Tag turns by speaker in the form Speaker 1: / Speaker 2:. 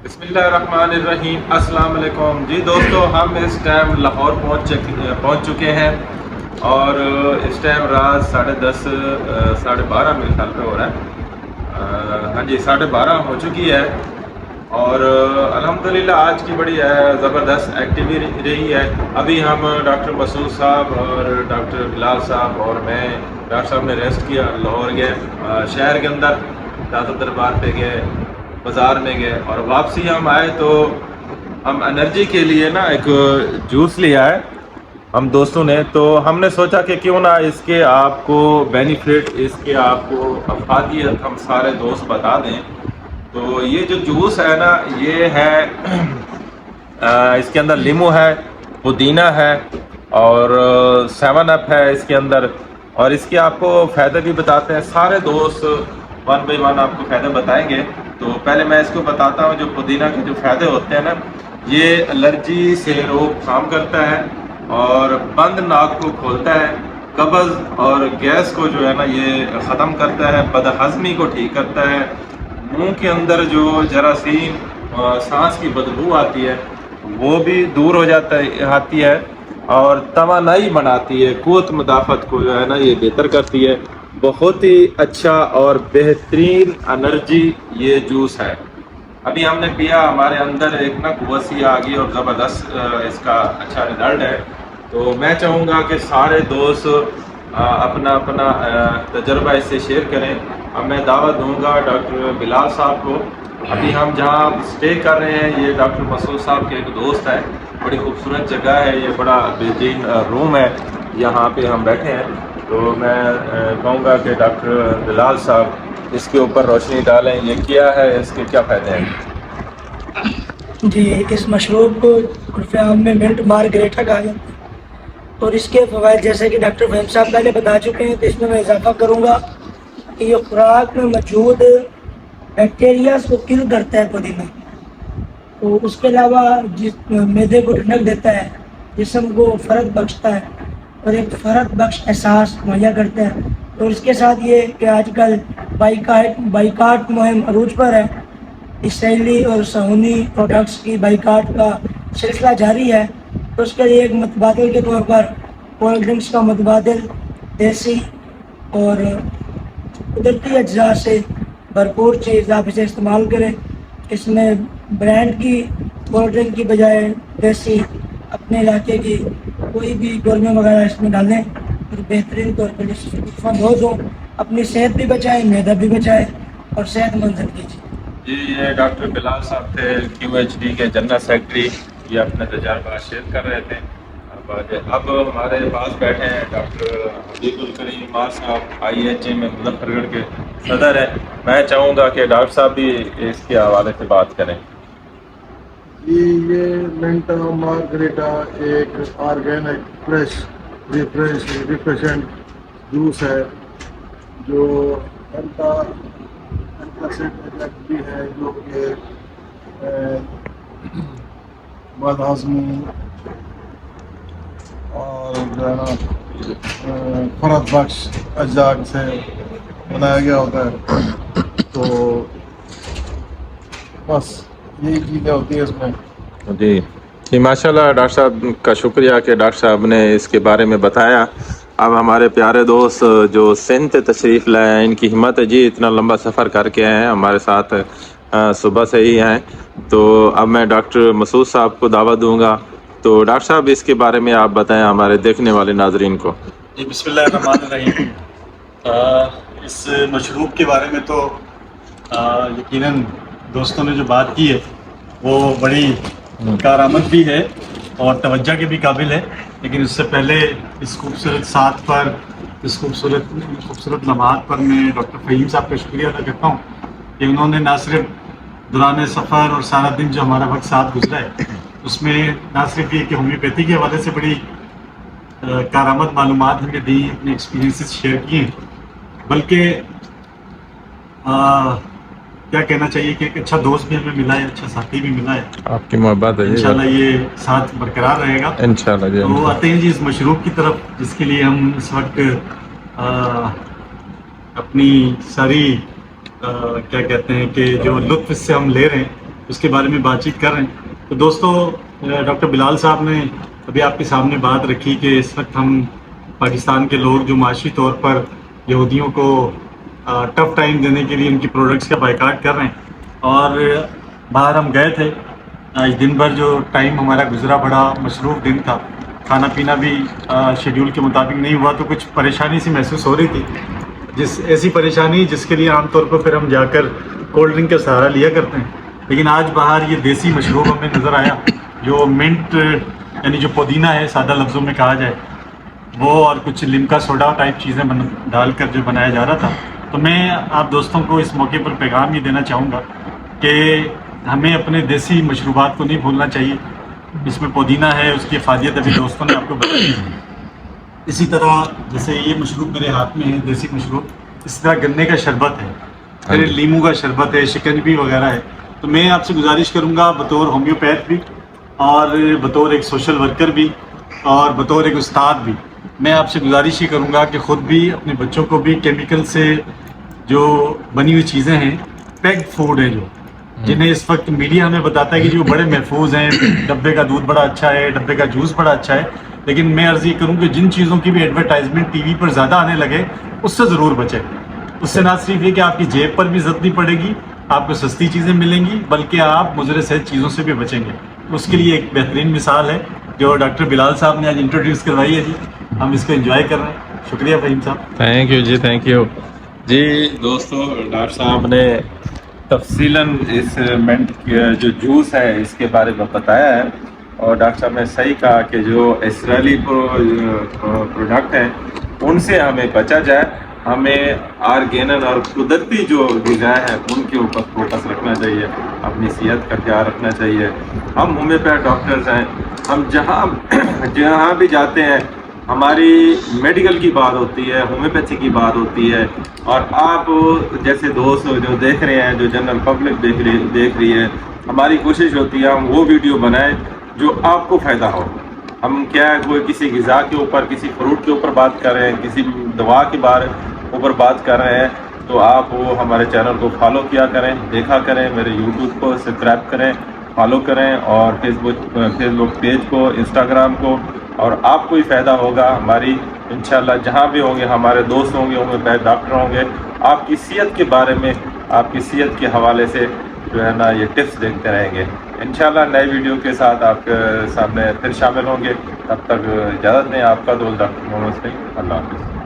Speaker 1: بسم اللہ الرحمن الرحیم، السلام علیکم جی دوستو، ہم اس ٹائم لاہور پہنچ چکے ہیں اور اس ٹائم رات 10:30 12:30 میرے خیال پہ ہو رہا ہے۔ ہاں جی 12:30 ہو چکی ہے اور الحمدللہ آج کی بڑی زبردست ایکٹیویٹی رہی ہے۔ ابھی ہم ڈاکٹر مسعود صاحب اور ڈاکٹر بلال صاحب اور میں، ڈاکٹر صاحب نے ریسٹ کیا، لاہور گئے، شہر کے اندر داتا دربار پہ گئے، بازار میں گئے اور واپسی ہم آئے تو ہم انرجی کے لیے نا ایک جوس لیا ہے ہم دوستوں نے، تو ہم نے سوچا کہ کیوں نہ اس کے آپ کو بینیفٹ، اس کے آپ کو افادیت ہم سارے دوست بتا دیں۔ تو یہ جو جوس ہے نا، یہ ہے اس کے اندر لیمو ہے، پودینہ ہے اور 7 اپ ہے اس کے اندر، اور اس کے آپ کو فائدے بھی بتاتے ہیں۔ سارے دوست 1 بائی 1 آپ کو فائدے بتائیں گے۔ تو پہلے میں اس کو بتاتا ہوں، جو پودینہ کے جو فائدے ہوتے ہیں نا، یہ الرجی سے روک تھام کرتا ہے اور بند ناک کو کھولتا ہے، قبض اور گیس کو جو ہے نا یہ ختم کرتا ہے، بد ہضمی کو ٹھیک کرتا ہے، منہ کے اندر جو جراثیم سانس کی بدبو آتی ہے وہ بھی دور ہو آتی ہے، اور توانائی بناتی ہے، قوت مدافعت کو جو ہے نا یہ بہتر کرتی ہے۔ بہت ہی اچھا اور بہترین انرجی یہ جوس ہے۔ ابھی ہم نے پیا، ہمارے اندر ایک نا قوت سی آ گئی اور زبردست اس کا اچھا رزلٹ ہے۔ تو میں چاہوں گا کہ سارے دوست اپنا تجربہ اس سے شیئر کریں۔ اب میں دعوت دوں گا ڈاکٹر بلال صاحب کو۔ ابھی ہم جہاں اسٹے کر رہے ہیں، یہ ڈاکٹر مسعود صاحب کے ایک دوست ہے، بڑی خوبصورت جگہ ہے، یہ بڑا بہترین روم ہے، یہاں پہ ہم بیٹھے ہیں۔ تو میں کہوں گا کہ ڈاکٹر بلال صاحب اس کے اوپر روشنی ڈالیں، یہ کیا ہے، اس کے کیا فائدے ہیں؟
Speaker 2: جی، اس مشروب کو عرف عام میں منٹ مارگریٹا کہا جاتا ہے، اور اس کے فوائد جیسے کہ ڈاکٹر فہیم صاحب پہلے بتا چکے ہیں، تو اس میں اضافہ کروں گا کہ یہ خوراک میں موجود بیکٹیریاز کو کل کرتا ہے پودینہ، تو اس کے علاوہ معدے کو ٹھنڈک دیتا ہے، جسم کو فرق بخشتا ہے اور ایک فرق بخش احساس مہیا کرتا ہے۔ اور اس کے ساتھ یہ کہ آج کل بائیکاٹ مہم عروج پر ہے، اسرائیلی اور صہیونی پروڈکٹس کی بائیکاٹ کا سلسلہ جاری ہے، تو اس کے لیے ایک متبادل کے طور پر کولڈ ڈرنکس کا متبادل دیسی اور قدرتی اجزاء سے بھرپور چیز آپ اسے استعمال کریں۔ اس میں برانڈ کی کولڈ ڈرنک کی بجائے دیسی اپنے علاقے کی کوئی بھی گورمے وغیرہ اس میں ڈالیں اور بہترین طور پر لطف ہو، اپنی صحت بھی بچائیں، معدہ بھی بچائیں اور صحت مند زندگی جی۔
Speaker 1: جی، یہ ڈاکٹر بلال صاحب تھے، QHD کے جنرل سیکرٹری، یہ اپنے تجربہ شیئر کر رہے تھے۔ اب ہمارے پاس بیٹھے ہیں ڈاکٹر حبیب الکریم مار صاحب، IHA میں مظفر گڑھ کے صدر ہیں۔ میں چاہوں گا کہ ڈاکٹر صاحب بھی اس کے حوالے سے بات کریں۔
Speaker 3: جی، یہ منٹ مارگریٹا ایک آرگینک ریفریشنٹ جوس ہے جو انٹاسیڈ بھی ہے، جو کہ بد ہضمی اور جو ہے نا فرد بخش اجزاء سے بنایا گیا ہوتا ہے۔ تو بس یہی چیزیں ہوتی ہیں اس میں۔
Speaker 1: جی ماشاء اللہ، ڈاکٹر صاحب کا شکریہ کہ ڈاکٹر صاحب نے اس کے بارے میں بتایا۔ اب ہمارے پیارے دوست جو سندھ تشریف لائے ہیں، ان کی ہمت ہے جی، اتنا لمبا سفر کر کے آئے ہیں، ہمارے ساتھ صبح سے ہی ہیں۔ تو اب میں ڈاکٹر مسعود صاحب کو دعوت دوں گا، تو ڈاکٹر صاحب اس کے بارے میں آپ بتائیں ہمارے دیکھنے والے ناظرین کو۔
Speaker 4: جی، بسم اللہ الرحمن الرحیم۔ اس مشروب کے بارے میں تو یقیناً دوستوں نے جو بات کی ہے وہ بڑی کارآمد بھی ہے اور توجہ کے بھی قابل ہے، لیکن اس سے پہلے اس خوبصورت ساتھ پر، اس خوبصورت لمحات پر میں ڈاکٹر فہیم صاحب کا شکریہ ادا کرتا ہوں کہ انہوں نے نہ صرف دوران سفر اور سارا دن جو ہمارا وقت ساتھ گزرا ہے، اس میں نہ صرف یہ کہ ہومیوپیتھی کے حوالے سے بڑی کارآمد معلومات ہمیں دی، اپنے ایکسپیرینسز شیئر کیے، بلکہ کیا کہنا چاہیے کہ ایک اچھا دوست بھی ہمیں ملا ہے، اچھا ساتھی بھی ملا ہے۔
Speaker 1: آپ کی محبت ہے
Speaker 4: انشاءاللہ یہ ساتھ برقرار رہے گا
Speaker 1: انشاءاللہ جی۔
Speaker 4: تو آتے ہیں جی اس مشروب کی طرف، جس کے لیے ہم اس وقت اپنی ساری کیا کہتے ہیں کہ جو لطف اس سے ہم لے رہے ہیں اس کے بارے میں بات چیت کر رہے ہیں. تو دوستو ڈاکٹر بلال صاحب نے ابھی آپ کے سامنے بات رکھی کہ اس وقت ہم پاکستان کے لوگ جو معاشی طور پر یہودیوں کو ٹف ٹائم دینے کے لیے ان کی پروڈکٹس کا بائیکاٹ کر رہے ہیں، اور باہر ہم گئے تھے. آج دن بھر جو ٹائم ہمارا گزرا بڑا مصروف دن تھا، کھانا پینا بھی شیڈیول کے مطابق نہیں ہوا، تو کچھ پریشانی سی محسوس ہو رہی تھی، ایسی پریشانی جس کے لیے عام طور پر پھر ہم جا کر کولڈ ڈرنک کا سہارا لیا کرتے ہیں. لیکن آج باہر یہ دیسی مشروب ہمیں نظر آیا، جو منٹ یعنی جو پودینہ ہے سادہ لفظوں میں کہا جائے وہ، اور کچھ لمکا سوڈا ٹائپ چیزیں ڈال کر جو بنایا جا رہا تھا. تو میں آپ دوستوں کو اس موقع پر پیغام یہ دینا چاہوں گا کہ ہمیں اپنے دیسی مشروبات کو نہیں بھولنا چاہیے. اس میں پودینہ ہے، اس کی افادیت ابھی دوستوں نے آپ کو بتائی ہے. اسی طرح جیسے یہ مشروب میرے ہاتھ میں ہے دیسی مشروب، اسی طرح گنے کا شربت ہے، پھر لیمو کا شربت ہے، شکنجی وغیرہ ہے. تو میں آپ سے گزارش کروں گا بطور ہومیوپیتھ بھی، اور بطور ایک سوشل ورکر بھی، اور بطور ایک استاد بھی، میں آپ سے گزارش یہ کروں گا کہ خود بھی اپنے بچوں کو بھی کیمیکل سے جو بنی ہوئی چیزیں ہیں، پیکڈ فوڈ ہیں جو جنہیں اس وقت میڈیا ہمیں بتاتا ہے کہ جو بڑے محفوظ ہیں، ڈبے کا دودھ بڑا اچھا ہے، ڈبے کا جوس بڑا اچھا ہے، لیکن میں عرض یہ کروں کہ جن چیزوں کی بھی ایڈورٹائزمنٹ ٹی وی پر زیادہ آنے لگے اس سے ضرور بچیں. اس سے نہ صرف یہ کہ آپ کی جیب پر بھی زد نہیں پڑے گی، آپ کو سستی چیزیں ملیں گی، بلکہ آپ مضر صحت چیزوں سے بھی بچیں گے. اس کے لیے ایک بہترین مثال ہے جو ڈاکٹر بلال صاحب نے آج انٹروڈیوس کروائی ہے. جی ہم اس کو انجوائے کر رہے ہیں. شکریہ فہیم صاحب.
Speaker 1: تھینک یو جی، تھینک یو جی. دوستو ڈاکٹر صاحب نے تفصیلاً اس منٹ جو جوس ہے اس کے بارے میں بتایا ہے، اور ڈاکٹر صاحب نے صحیح کہا کہ جو اسرائیلی پروڈکٹ ہیں ان سے ہمیں بچا جائے. ہمیں آرگینن اور قدرتی جو غذائیں ہیں ان کے اوپر فوکس رکھنا چاہیے، اپنی صحت کا خیال رکھنا چاہیے. ہم ہومیوپیتھ ڈاکٹرز ہیں، ہم جہاں بھی جاتے ہیں ہماری میڈیکل کی بات ہوتی ہے، ہومیوپیتھی کی بات ہوتی ہے. اور آپ جیسے دوست جو دیکھ رہے ہیں، جو جنرل پبلک دیکھ رہی ہے، ہماری کوشش ہوتی ہے ہم وہ ویڈیو بنائیں جو آپ کو فائدہ ہو. ہم کیا ہے کوئی کسی غذا کے اوپر، کسی فروٹ کے اوپر بات کر رہے ہیں، کسی دوا کے اوپر بات کر رہے ہیں، تو آپ وہ ہمارے چینل کو فالو کیا کریں، دیکھا کریں، میرے یوٹیوب کو سبسکرائب کریں، فالو کریں، اور فیس بک پیج کو، انسٹاگرام کو، اور آپ کو ہی فائدہ ہوگا. ہماری انشاءاللہ جہاں بھی ہوں گے ہمارے دوست ہوں گے، ہومیوپیتھ ڈاکٹر ہوں گے، آپ کی صحت کے بارے میں، آپ کی صحت کے حوالے سے جو ہے نا یہ ٹپس دیکھتے رہیں گے. انشاءاللہ نئے ویڈیو کے ساتھ آپ کے سامنے پھر شامل ہوں گے. تب تک اجازت دیں. آپ کا دوست ڈاکٹر محمد سعید. اللہ حافظ.